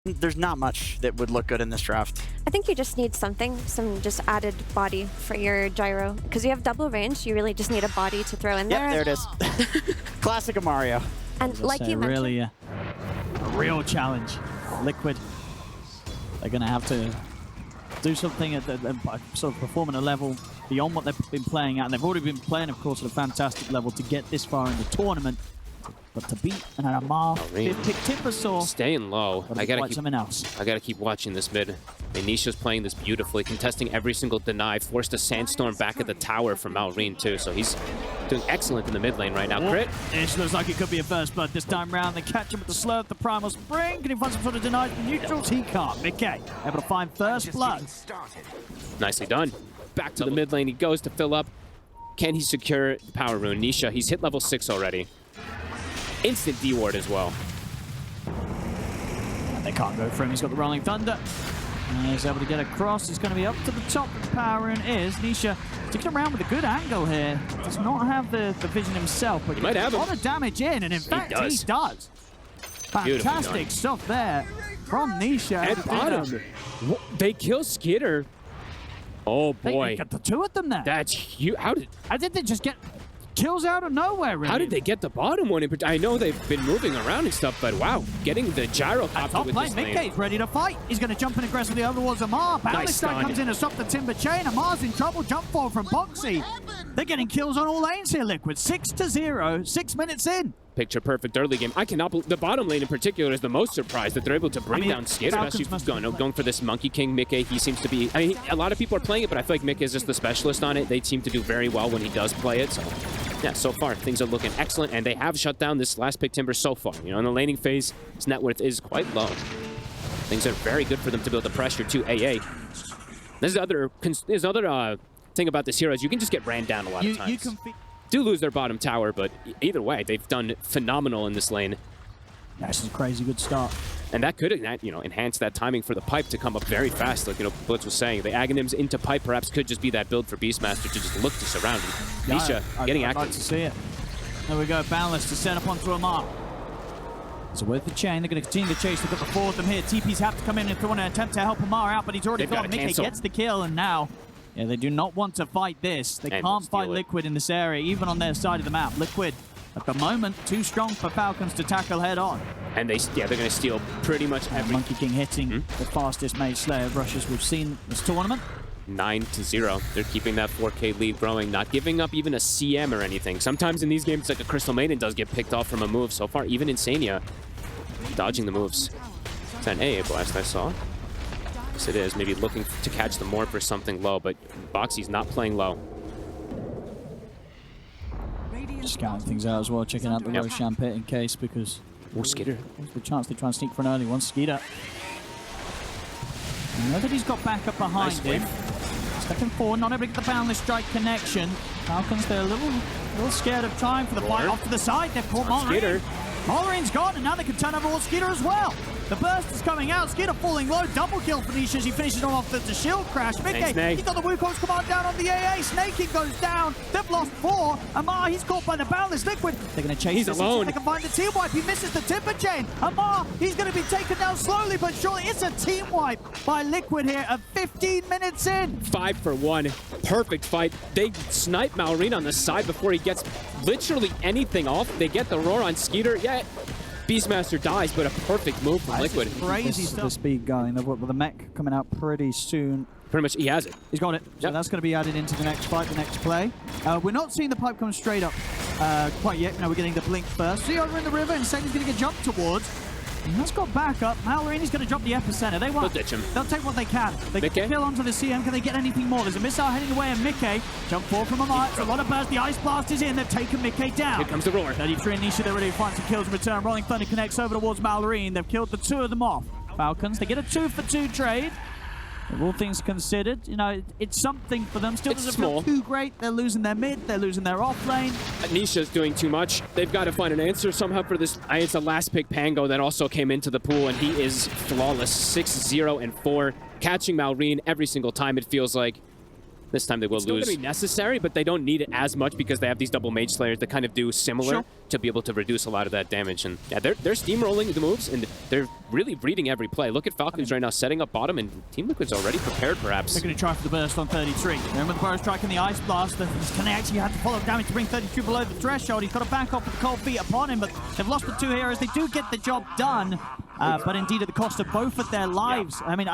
There's not much that would look good in this draft. I think you just need something, some just added body for your gyro. Because you have double range, you really just need a body to throw in there. Yep, there it is. Classic of Mario. And like you mentioned... Really a real challenge. Liquid, they're going to have to do something at sort of perform at a level beyond what they've been playing at. And they've already been playing, of course, at a fantastic level to get this far in the tournament. But to beat an Amar, pick Timbersaw, staying low. I gotta keep something else. I gotta keep watching this mid. Nisha's playing this beautifully, contesting every single deny, forced a sandstorm back at the tower from Malrine too. So he's doing excellent in the mid lane right now. Crit. It looks like it could be a first blood this time round. They catch him with the slow of the Primal Spring. Can he find some sort of deny from neutrals? He can't. Mickey able to find first blood. Nicely done. Back to the mid lane. He goes to fill up. Can he secure the power rune? Nisha, he's hit level 6 already. Instant D-ward as well. And they can't go for him. He's got the Rolling Thunder. And he's able to get across. He's going to be up to the top of the power rune is. Nisha sticking around with a good angle here. Does not have the vision himself, but he might have a lot of damage in, and in fact, he does. Fantastic stuff there from Nisha. At bottom. They kill Skitter. Oh boy. They got the two of them there. That's huge. How did they just get kills out of nowhere, really? How did they get the bottom one? I know they've been moving around and stuff, but wow, getting the gyrocopter with this lane. Mickey's ready to fight. He's going to jump in aggressively over towards Amar. Boundless Strike comes in to stop the Timber Chain. Amar's in trouble. Jump forward from Boxy. They're getting kills on all lanes here, Liquid. 6-0, 6 minutes in. Picture perfect early game. I cannot believe the bottom lane in particular is the most surprised that they're able to bring down Skater. Especially going for this Monkey King Mickey. He seems to be. I mean, a lot of people are playing it, but I feel like Mickey is just the specialist on it. They seem to do very well when he does play it. So, yeah, so far things are looking excellent, and they have shut down this last pick Timber so far. You know, in the laning phase, his net worth is quite low. Things are very good for them to build the pressure to AA. There's other thing about this hero is you can just get ran down a lot of times. Do lose their bottom tower, but either way, they've done phenomenal in this lane. This is a crazy good start. And that could, enhance that timing for the pipe to come up very fast, like, Blitz was saying. The Aghanims into pipe perhaps could just be that build for Beastmaster to just look to surround him. Nisha getting active. I'd like to see it. There we go, Boundless to set up onto Amar. So with the chain, they're going to continue the chase. They've got the four of them here. TPs have to come in if they want to attempt to help Amar out, but he's already got him. Mickey gets the kill, and now... yeah, they do not want to fight this. They can't fight Liquid in this area, even on their side of the map. Liquid, at the moment, too strong for Falcons to tackle head on. And they're going to steal pretty much every... Monkey King hitting the fastest Mage Slayer rushes we've seen this tournament. 9-0. They're keeping that 4K lead growing, not giving up even a CM or anything. Sometimes in these games, like a Crystal Maiden does get picked off from a move. So far, even Insania dodging the moves. It's an AA blast I saw. Yes, it is. Maybe looking to catch the morph or something low, but Boxy's not playing low. Just counting things out as well, checking out the Roshan pit in case, because... oh, Skeeter. There's the chance they try and sneak for an early one. Skeeter. I know that he's got backup behind him. Stepping forward, not able to get the Boundless Strike connection. Falcons, they're a little scared of time for the fight off to the side. They've caught Malrine. Malrine's gone, and now they can turn over all Skeeter as well. The burst is coming out. Skeeter falling low. Double kill for Nisha as he finishes off the shield crash. Mickey, he's got the Wukong's command down on the AA. Snaking goes down. They've lost 4. Amar, he's caught by the Boundless Liquid. They're going to chase. He's alone. They can find the team wipe. He misses the Timber Chain. Amar, he's going to be taken down slowly, but surely it's a team wipe by Liquid here at 15 minutes in. 5 for 1. Perfect fight. They snipe Malrine on the side before he gets literally anything off. They get the roar on Skeeter. Yeah. Beastmaster dies, but a perfect move from Liquid. Crazy stuff. The speed going. They've got the mech coming out pretty soon. Pretty much, he has it. He's got it. So that's going to be added into the next fight, the next play. We're not seeing the pipe come straight up quite yet. Now we're getting the blink first. See over in the river, and Satan's going to get jumped towards. And that's got backup. Malrine is going to drop the epicenter. They won't. They'll ditch him. They'll take what they can. They can kill onto the CM. Can they get anything more? There's a missile heading away, and Mickey jump forward from Amar. It's a lot of burst. The Ice Blast is in. They've taken Mickey down. Here comes the roar. 33 and Nisha, they're ready to find some kills in return. Rolling Thunder connects over towards Malrine. They've killed the 2 of them off. Falcons, they get a 2-for-2 trade. All things considered, it's something for them. Still doesn't feel too great. They're losing their mid. They're losing their off lane. Nisha's doing too much. They've got to find an answer somehow for this. It's the last pick Pango that also came into the pool, and he is flawless. 6-0 and 4. Catching Malrine every single time, it feels like. This time they will lose. It's going to be necessary, but they don't need it as much because they have these double mage slayers that kind of do similar to be able to reduce a lot of that damage. And yeah, they're steamrolling the moves, and they're really reading every play. Look at Falcons right now setting up bottom, and Team Liquid's already prepared, perhaps. They're going to try for the burst on 33. Remember the burst strike and the ice blast. Can they actually have to follow damage to bring 32 below the threshold? He's got to back off with the cold feet upon him, but they've lost the 2 heroes. They do get the job done, but indeed at the cost of both of their lives. I mean,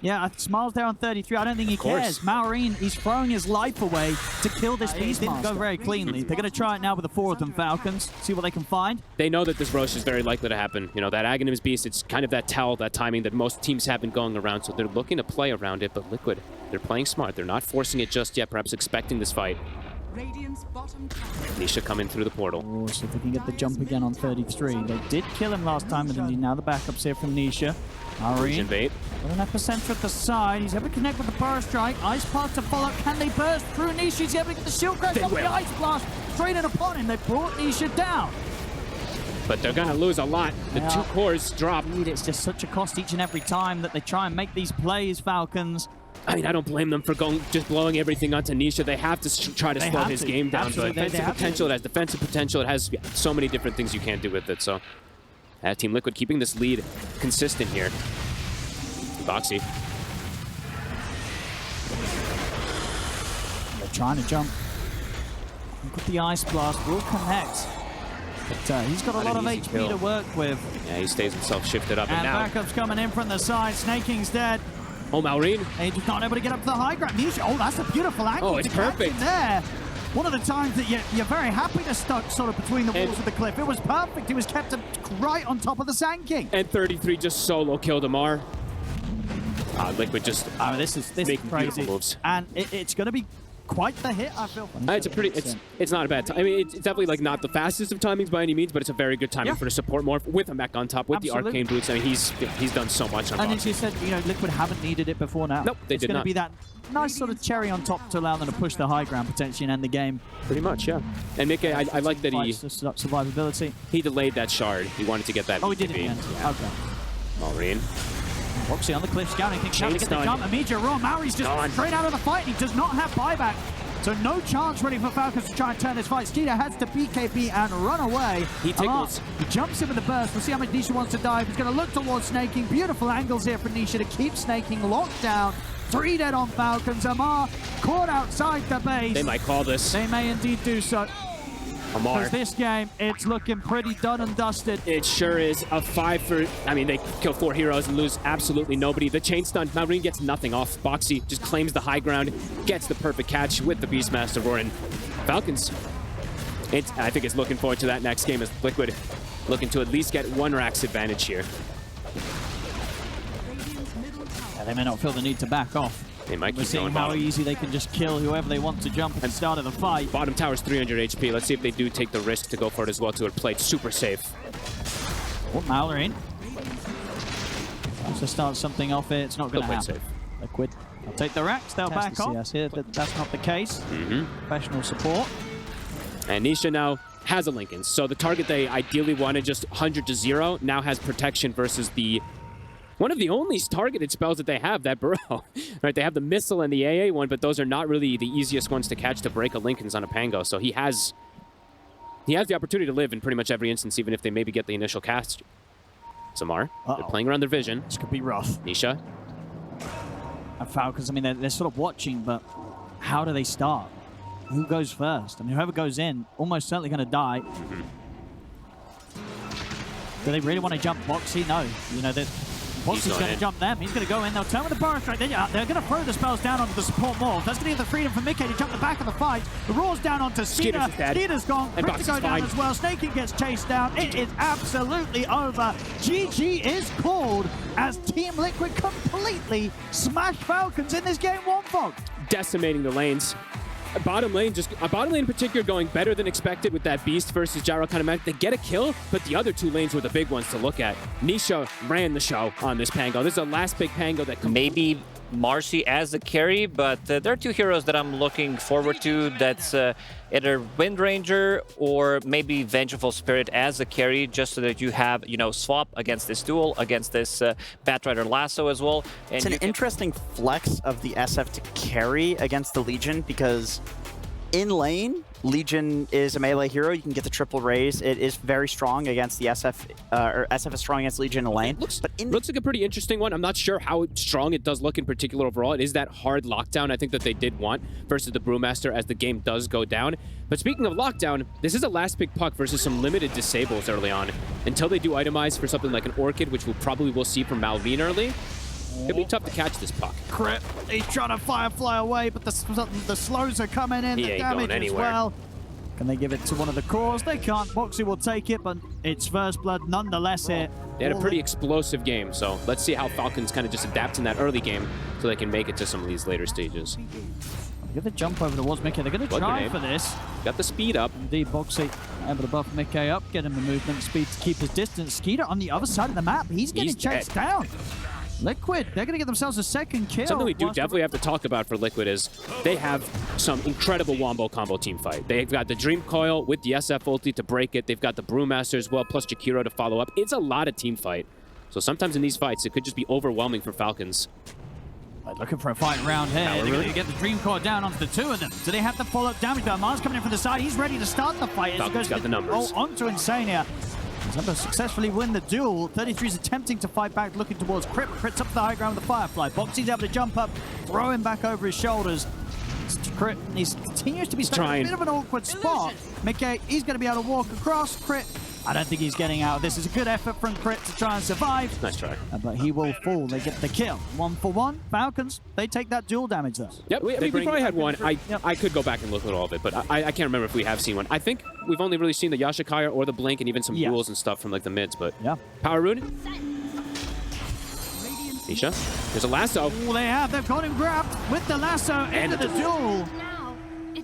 yeah, Smiles there on 33. I don't think he cares. Maureen, he's throwing his life away to kill this beast. Didn't go very cleanly. They're going to try it now with the 4 of them Falcons. See what they can find. They know that this Rosh is very likely to happen. You know, that Aghanim's Beast, it's kind of that timing that most teams have been going around. So they're looking to play around it, but Liquid, they're playing smart. They're not forcing it just yet, perhaps expecting this fight. Nisha coming through the portal. Oh, so if they can get the jump again on 33. They did kill him last time, but indeed now the backups here from Nisha. Maureen, bait. With an epicenter at the side. He's able to connect with the burst strike. Ice blast to follow. Can they burst through Nisha? He's able to get the shield crash off the ice blast. Straight in upon him. They brought Nisha down. But they're going to lose a lot. The 2 cores drop. Indeed, it's just such a cost each and every time that they try and make these plays, Falcons. I mean, I don't blame them for just blowing everything onto Nisha. They have to try to slow his game down. But offensive potential, it has defensive potential. It has so many different things you can't do with it. So, Team Liquid keeping this lead consistent here. Boxy. They're trying to jump. Look at the ice blast. Will connect. But he's got a lot of HP to work with. Yeah, he stays himself shifted up. And now backup's coming in from the side. Snaking's dead. Oh, Maureen. And he's just not able to get up to the high ground. Nisha, oh, that's a beautiful angle. Oh, it's perfect. There. One of the times that you're very happy to stuck sort of between the walls of the cliff. It was perfect. He was kept right on top of the Sand King. And 33 just solo killed Amar. Liquid just this is crazy moves. And it's going to be quite the hit, I feel. It's not a bad time. I mean, it's definitely like not the fastest of timings by any means, but it's a very good timing for the support more with him back on top with the arcane boots. I mean, he's done so much on And as you said, you know, Liquid haven't needed it before now. Nope, they did not. It's going to be that nice sort of cherry on top to allow them to push the high ground potentially and end the game. Pretty much, yeah. And Mickey, I like that survivability. He delayed that shard. He wanted to get that. Oh, he did it again. Yeah. Okay. Maureen. Roxy on the cliff, scouting, thinks trying to get the jump. Immediate raw. Mauri's just straight out of the fight. He does not have buyback. So no chance really for Falcons to try and turn this fight. Skeeter has to BKB and run away. He tickles. He jumps in with the burst. We'll see how much Nisha wants to dive. He's going to look towards Snaking. Beautiful angles here for Nisha to keep Snaking locked down. 3 dead on Falcons. Amar caught outside the base. They might call this. They may indeed do so. Amar. Because this game, it's looking pretty done and dusted. It sure is. A 5 for... I mean, they kill 4 heroes and lose absolutely nobody. The chain stun, Maureen gets nothing off. Boxy just claims the high ground, gets the perfect catch with the Beastmaster Roar. And Falcons, I think it's looking forward to that next game as Liquid looking to at least get 1 Rax advantage here. Yeah, they may not feel the need to back off. They might keep seeing going how bottom. easy they can just kill whoever they want to jump at the start of the fight. Bottom tower's 300 HP. Let's see if they do take the risk to go for it as well to play it super safe. Oh, Maureen. Wants to start something off here. It's not going to happen. Safe. Liquid. I'll take the racks. They'll back off. Here, but that's not the case. Professional support. And Nisha now has a Lincoln. So the target they ideally wanted just 100 to 0 now has protection versus the one of the only targeted spells that they have, that Burrow. Right, they have the Missile and the AA one, but those are not really the easiest ones to catch to break a Lincoln's on a Pango. So he has the opportunity to live in pretty much every instance, even if they maybe get the initial cast. Samar, they're playing around their vision. This could be rough. Nisha. And Falcons, I mean, they're sort of watching, but how do they start? Who goes first? I mean, whoever goes in, almost certainly going to die. Do they really want to jump Boxy? No. You know, Boxy's going to jump them. He's going to go in. They'll turn with the bar strike. They're going to throw the spells down onto the support more. That's going to give the freedom for Mickey to jump the back of the fight. The Roar's down onto Skeeter. Skeeter's gone. Crit to go down as well. Snaking gets chased down. It is absolutely over. GG is called as Team Liquid completely smashed Falcons in this game 1, Fog. Decimating the lanes. Bottom lane in particular going better than expected with that Beast versus Gyro kind of match. They get a kill, but the other 2 lanes were the big ones to look at. Nisha ran the show on this Pango. This is the last big Pango that maybe Marcy as a carry, but there are two heroes that I'm looking forward to. That's either Wind Ranger or maybe Vengeful Spirit as a carry, just so that you have, you know, swap against this duel, against this Batrider Lasso as well. And it's an interesting flex of the SF to carry against the Legion, because in lane, Legion is a melee hero. You can get the triple raise. It is very strong against the SF, or SF is strong against Legion in lane. Looks like a pretty interesting one. I'm not sure how strong it does look in particular overall. It is that hard lockdown I think that they did want versus the Brewmaster as the game does go down. But speaking of lockdown, this is a last pick puck versus some limited disables early on. Until they do itemize for something like an Orchid, which we'll probably will see from Malvine early. It'll be tough to catch this puck. Crit. He's trying to Firefly away, but the slows are coming in. He The ain't damage going as anywhere. well. Can they give it to one of the cores? They can't. Boxy will take it, but it's first blood nonetheless here. They had a pretty explosive game, so let's see how Falcons kind of just adapt in that early game so they can make it to some of these later stages. Get the jump over towards Mickey. They're going to Blood try grenade. for this. Got the speed up. Indeed, Boxy able to buff Mickey up, get him the movement speed to keep his distance. Skeeter on the other side of the map. He's getting chased down. Liquid, they're going to get themselves a second kill. Something we do definitely have to talk about for Liquid is they have some incredible wombo combo team fight. They've got the Dream Coil with the SF ulti to break it. They've got the Brewmaster as well, plus Jakiro to follow up. It's a lot of team fight. So sometimes in these fights, it could just be overwhelming for Falcons. Looking for a fight around here. They're going to get the Dream Core down onto the two of them. Do they have the follow-up damage? Mars coming in from the side. He's ready to start the fight. Falcons got the numbers. Onto Insania. He's able to successfully win the duel. 33 is attempting to fight back, looking towards Crit. Crit's up to the high ground with the Firefly. Boxy's able to jump up, throw him back over his shoulders. Crit, he continues to be stuck in a bit of an awkward spot. Mickey, he's going to be able to walk across. Crit, I don't think he's getting out of this. It's a good effort from Crit to try and survive. Nice try. But he will fall. They get the kill. 1 for 1. Falcons, they take that duel damage though. Yep, we probably had one. I could go back and look at all of it, but I can't remember if we have seen one. I think we've only really seen the Yashikaya or the Blink and even some duels and stuff from like the mids, but Power Rune. Nisha, there's a lasso. Oh, they've got him grabbed with the lasso into the duel.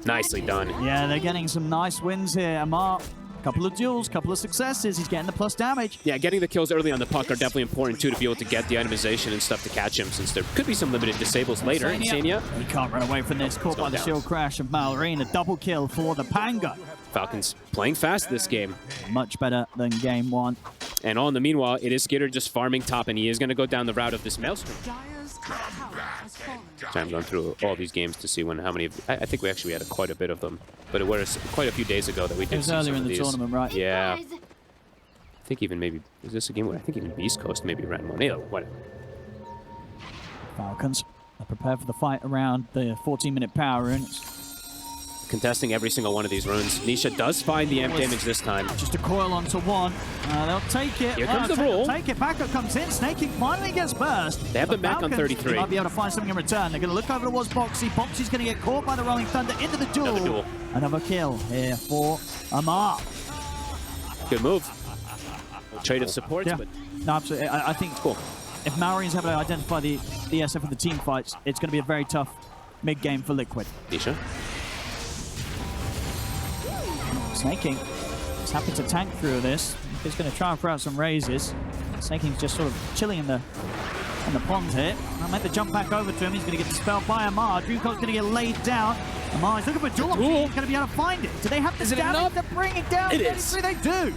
Nicely done. Yeah, they're getting some nice wins here. Amar, couple of duels, couple of successes. He's getting the plus damage. Yeah, getting the kills early on the puck are definitely important too to be able to get the itemization and stuff to catch him, since there could be some limited disables later. Insania. He can't run away from this. Caught by the shield crash of Malrine. A double kill for the Panga. Falcons playing fast this game. Much better than game one. And all in the meanwhile, it is Skitter just farming top, and he is going to go down the route of this Maelstrom. So I'm going through all these games to see how many. I think we actually had quite a bit of them, but it was quite a few days ago that we did see earlier some in of the these. tournament, right? Yeah. I think even maybe, is this a game where I think even Beast Coast maybe ran one. Yeah, whatever. Falcons are prepared for the fight around the 14-minute power rune. Contesting every single one of these runes. Nisha does find the amp damage this time. Just a coil onto one. They'll take it. Here comes the roll. Take it. Backup comes in. Snake King finally gets burst. They have the mech on 33. They might be able to find something in return. They're going to look over towards Boxy. Boxy's going to get caught by the Rolling Thunder into the duel. Another duel. Another kill here for Amar. Good move. Trade of supports, Yeah. but No, absolutely. I think cool. If Malorine's able to identify the SF in the team fights, it's going to be a very tough mid-game for Liquid. Nisha. Snake King is happy to tank through this. He's going to try and throw out some raises. Snake King's just sort of chilling in the pond here. I'll make the jump back over to him. He's going to get dispelled by Amar. Dreamcoat's going to get laid down. Amar is looking for a duel. He's going to be able to find it. Do they have the damage to bring it down? It is. They do.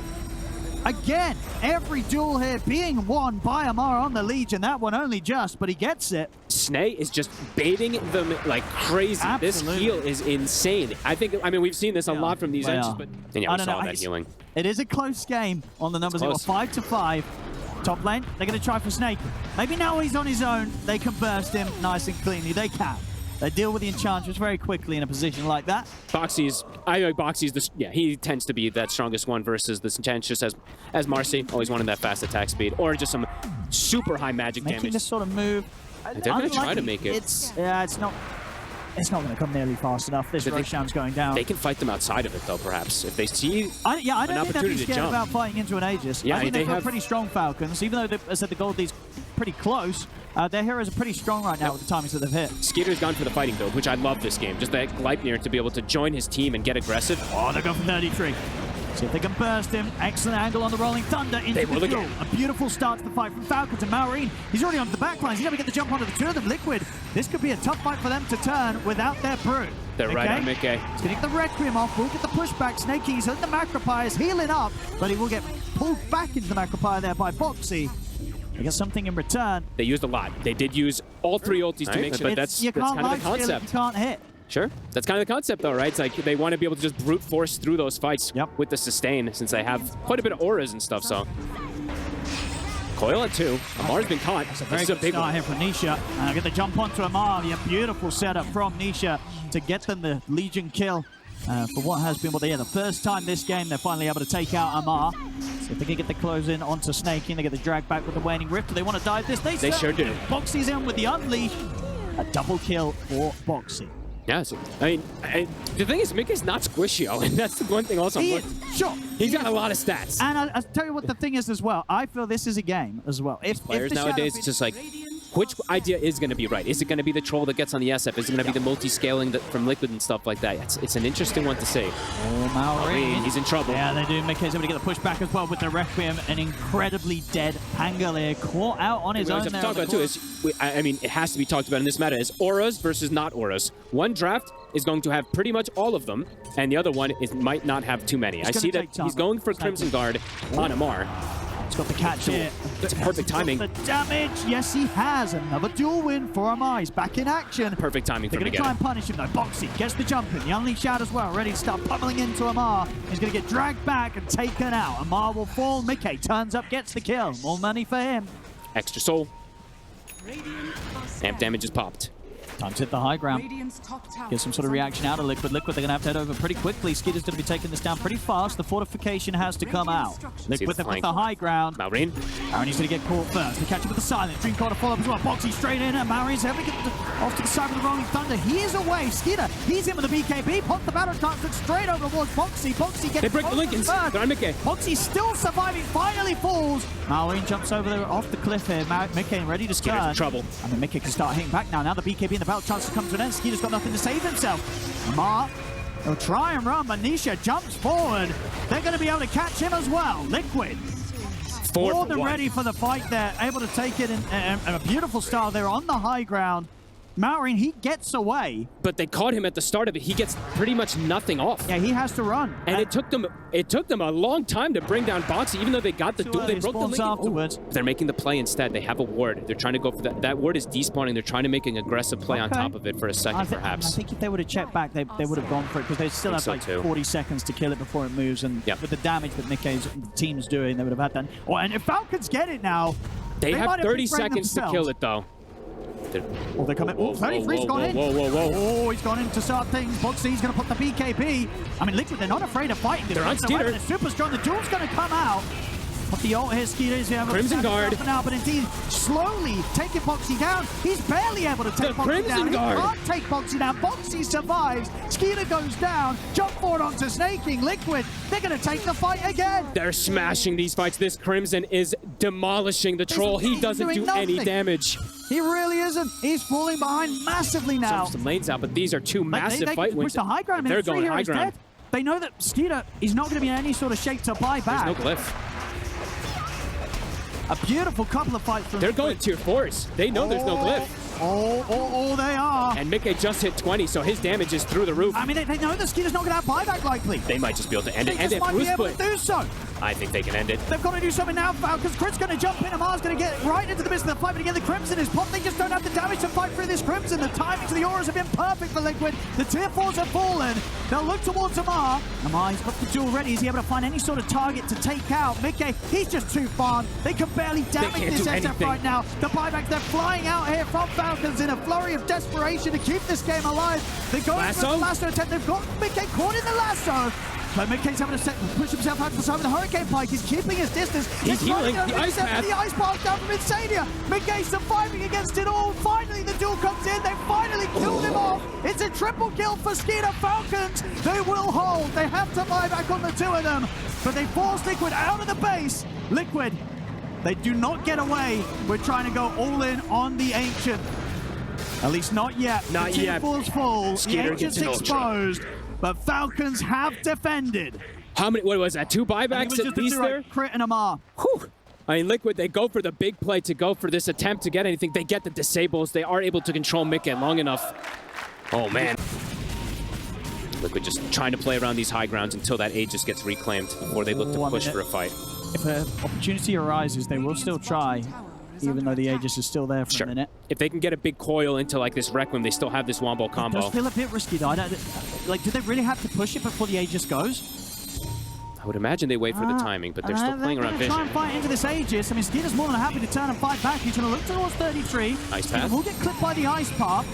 Again, every duel here being won by Amar on the Legion. That one only just, but he gets it. Snay is just baiting them like crazy. Absolutely. This heal is insane. I mean, we've seen this a lot from these engines, but and yeah, we saw that healing. It is a close game on the numbers. It was 5-5. Top lane, they're going to try for Snake. Maybe now he's on his own, they can burst him nice and cleanly. They can. They deal with the Enchantress very quickly in a position like that. Boxy's, he tends to be that strongest one versus this Enchantress as Marcy, always wanting that fast attack speed, or just some super high magic Making damage. this sort of move. They're going to try to make it. It's not going to come nearly fast enough. This Rosham's going down. They can fight them outside of it, though, perhaps. If they see I don't think they'd be scared jump. about fighting into an Aegis. Yeah, I think they they've got have pretty strong Falcons. Even though, as I said, the gold lead's pretty close, their heroes are pretty strong right now with the timings that they've hit. Skeeter's gone for the fighting build, which I love this game. Just that Gleipnir to be able to join his team and get aggressive. Oh, they're going for 33. See if they can burst him. Excellent angle on the Rolling Thunder into the duel. A beautiful start to the fight from Falcons and Maureen. He's already onto the backlines. He's never get the jump onto the two of them. Liquid, this could be a tough fight for them to turn without their brew. They're right on Mickey. He's going to get the Requiem off. We'll get the pushback. Snakey, he's hitting the Macropire. Is healing up, but he will get pulled back into the Macropire there by Boxy. They get something in return. They used a lot. They did use all 3 ultis to make sure, but that's kind of the concept. You can't hit. Sure. That's kind of the concept, though, right? It's like they want to be able to just brute force through those fights with the sustain, since they have quite a bit of auras and stuff, so. Coil at 2. Amar's been caught. That's a very good start here from Nisha. And I get the jump onto Amar. Yeah, beautiful setup from Nisha to get them the Legion kill for what has been the first time this game they're finally able to take out Amar. So if they can get the close in onto Snakey and they get the drag back with the Waning Rift, do they want to dive this? They sure do. Boxy's in with the Unleash. A double kill for Boxy. Yeah, so, I mean, the thing is, Mickey's not squishy, and that's the one thing also. Sure. He's got a lot of stats. And I'll tell you what the thing is as well. I feel this is a game as well. If players nowadays, it's just like, which idea is going to be right? Is it going to be the troll that gets on the SF? Is it going to be the multi-scaling from Liquid and stuff like that? It's an interesting one to see. Oh, Maureen. He's in trouble. Yeah, they do. Mickey's able to get the push back as well with the Requiem. An incredibly dead Pangolier caught out on his own. What we have to talk about too is, I mean, it has to be talked about in this meta, is auras versus not auras. One draft is going to have pretty much all of them, and the other one might not have too many. I see that he's going for Crimson Guard on Amar. He's got the catch here. It's perfect timing. The damage. Yes, he has. Another duel win for Amar. He's back in action. Perfect timing for him to get. They're going to try and punish him, though. Boxy gets the jump in. The Unleash out as well. Ready to start pummeling into Amar. He's going to get dragged back and taken out. Amar will fall. Mickey turns up, gets the kill. More money for him. Extra soul. Amp damage is popped. Time to hit the high ground. Get some sort of reaction out of Liquid. Liquid, they're going to have to head over pretty quickly. Skeeter's going to be taking this down pretty fast. The fortification has to come out. Liquid with the high ground. Maureen. Maureen's going to get caught first. They catch him with the silent. Dream Quarter follow up as well. Boxy straight in, and Maureen's able to get off to the side with the Rolling Thunder. He is away. Skeeter, he's in with the BKB. Pops the battle stance, looks straight over towards Boxy. Boxy gets they break the Lincolns. They're on Mickey. Boxy still surviving, finally falls. Maureen jumps over there off the cliff here. Mickey ready to skirt. In trouble. And then Mickey can start hitting back now. Now the BKB and the battle chance to come to an end. Skeeter's got nothing to save himself. Amar, he'll try and run, but Nisha jumps forward. They're going to be able to catch him as well. Liquid. More than ready for the fight there. Able to take it in a beautiful style there on the high ground. Maureen, he gets away. But they caught him at the start of it. He gets pretty much nothing off. Yeah, he has to run. And it took them a long time to bring down Boxy, even though they got the duel. They broke the link afterwards. They're making the play instead. They have a ward. They're trying to go for that. That ward is despawning. They're trying to make an aggressive play on top of it for a second, perhaps. I think if they would have checked back, they would have gone for it, because they still have like 40 seconds to kill it before it moves. And with the damage that Mickey's team's doing, they would have had that. Oh, and if Falcons get it now, they have 30 seconds to kill it, though. Oh, they're coming. Oh, 33's gone in. Oh, he's gone in to start things. Boxy's going to put the BKB. I mean, Liquid, they're not afraid of fighting. They're on Skeeter. They're super strong. The duel's going to come out. But the ult here, Skeeter's here. Crimson Guard. Now, but indeed, slowly taking Boxy down. He's barely able to take Boxy down. He can't take Boxy down. Boxy survives. Skeeter goes down. Jump forward onto Snaking. Liquid, they're going to take the fight again. They're smashing these fights. This Crimson is demolishing the troll. He doesn't do any damage. He really isn't. He's falling behind massively now. Some lanes out, but these are two massive fight wins. The high ground. They're going high ground. They know that Skeeter is not going to be in any sort of shape to buy back. There's no glyph. A beautiful couple of fights from They're going tier 4s. They know there's no glyph. Oh, they are. And Mickey just hit 20, so his damage is through the roof. I mean, they know that Skeeter's not going to have buyback likely. They might just be able to end it. They just might be able to do so. I think they can end it. They've got to do something now, because Crit's going to jump in. Amar's going to get right into the midst of the fight, but again, the Crimson is popped. They just don't have the damage to fight through this Crimson. The timings of the auras have been perfect for Liquid. The tier 4s have fallen. They'll look towards Amar. Amar's got the duel ready. Is he able to find any sort of target to take out? Mickey, he's just too far. They can barely damage this SF right now. The buybacks, they're flying out here from Falcons in a flurry of desperation to keep this game alive. They're going for the lasso attempt. They've got Mickey caught in the lasso. So Mickey's having to push himself out to the side with the Hurricane Pike. He's keeping his distance. He's healing. The ice path down from Insania. Mickey surviving against it all. Finally, the duel comes in. They finally killed him off. It's a triple kill for Skeeter. Falcons. They will hold. They have to buy back on the two of them. But they force Liquid out of the base. Liquid, they do not get away. We're trying to go all in on the Ancient. At least not yet. Not the yet. Full. Skeeter the Ancient's exposed. But Falcons have defended. How many, what was that, 2 It was buybacks just at the least 2 there? crit and a mar. Whew. I mean, Liquid, they go for the big play to go for this attempt to get anything. They get the disables. They are able to control Mickey long enough. Oh, man. Liquid just trying to play around these high grounds until that Aegis gets reclaimed before they look to push for a fight. If an opportunity arises, they will still try, even though the Aegis is still there for a minute. If they can get a big coil into like this Requiem, they still have this Wombo It combo. does feel a bit risky though. Like, do they really have to push it before the Aegis goes? I would imagine they wait for the timing, but they're still playing around They're vision. try and fight into this Aegis. I mean, Skeeter's more than happy to turn and fight back. He's going to look towards 33. Ice Skeeter path. will get clipped by the ice path.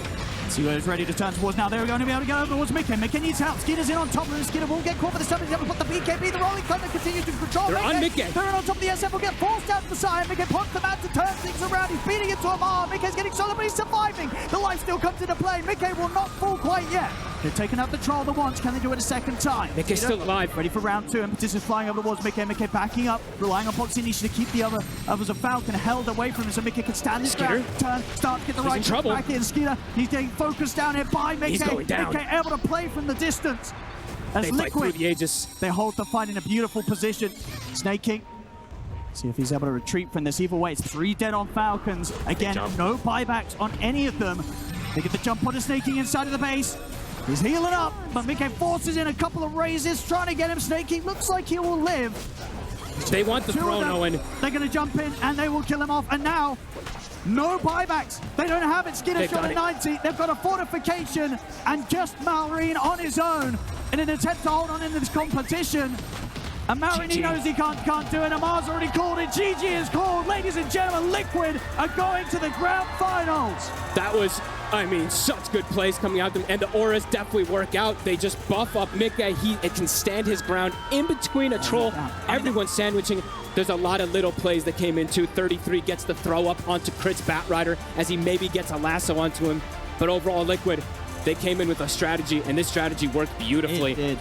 See where he's ready to turn towards now. They're going to be able to go over towards Mickey. Mickey needs help. Skeeter's in on top of him. Skeeter will get caught for the stomach. He's able to put the BKB. The rolling thunder continues to control They're on Mickey. They're in on top of the SF. Will get forced out to the side. Mickey puts them out to turn things around. He's beating into a bar. Mickey's getting solid, but he's surviving. The life still comes into play. Mickey will not fall quite yet. They've taken out the troll the once. Can they do it a second time? Mickey's still alive. Ready for round 2. Impetus is flying over towards Mickey. Mickey backing up, relying on Boxinish to keep the others of Falcon held away from him so Mickey can stand his ground. Turn, start to get the right trouble. back in. Skeeter, he's getting focused down here by Mickey. He's going down. Mickey able to play from the distance. As They fight through Liquid, the Aegis. they hold the fight in a beautiful position. Snake King. See if he's able to retreat from this. Either way, it's 3 dead on Falcons. Again, no buybacks on any of them. They get the jump on the Snake King inside of the base. He's healing up, but Mickey forces in a couple of raises, trying to get him. Snake King looks like he will live. They want the 2 of throne, them, Owen. They're going to jump in, and they will kill him off. And now, no buybacks. They don't have it. Skinner shot at 90. They've got a fortification, and just Malrine on his own in an attempt to hold on into this competition. And Malrine, he knows he can't do it. Amar's already called it. GG is called. Ladies and gentlemen, Liquid are going to the grand finals. That was, I mean, such good plays coming out of them, and the auras definitely work out. They just buff up Mickey. It can stand his ground in between a troll. Everyone's sandwiching. There's a lot of little plays that came into. 33 gets the throw up onto Crit's Batrider as he maybe gets a lasso onto him. But overall, Liquid, they came in with a strategy, and this strategy worked beautifully. It did.